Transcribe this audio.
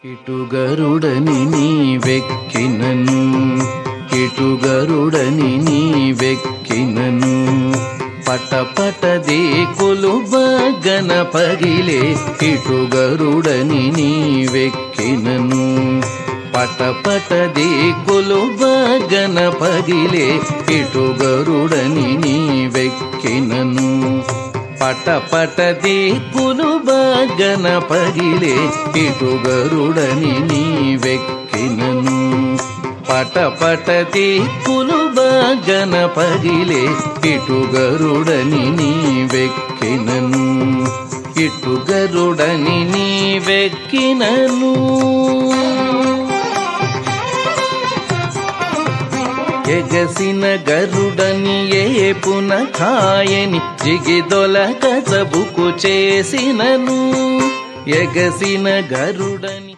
కిటుగరుడని నీవెక్కినను కిటుగరుడని నీవెక్కినను పటపటదే కొలుబగన పగిలే కిటుగరుడని నీవెక్కినను పటపటదే కొలుబగన పగిలే కిటుగరుడని నీవెక్కినను పటపటదే కొలుబగన పగిలే కిటుగరుడని నీవెక్కినను పటపటదే కొలుబగన పగిలే కిటుగరుడని నీవెక్కినను కిటుగరుడని నీవెక్కినను ఎగసిన గరుడని ఏపున ఖాయని జిగిదొల కసబుకు చేసినను ఎగసిన గరుడని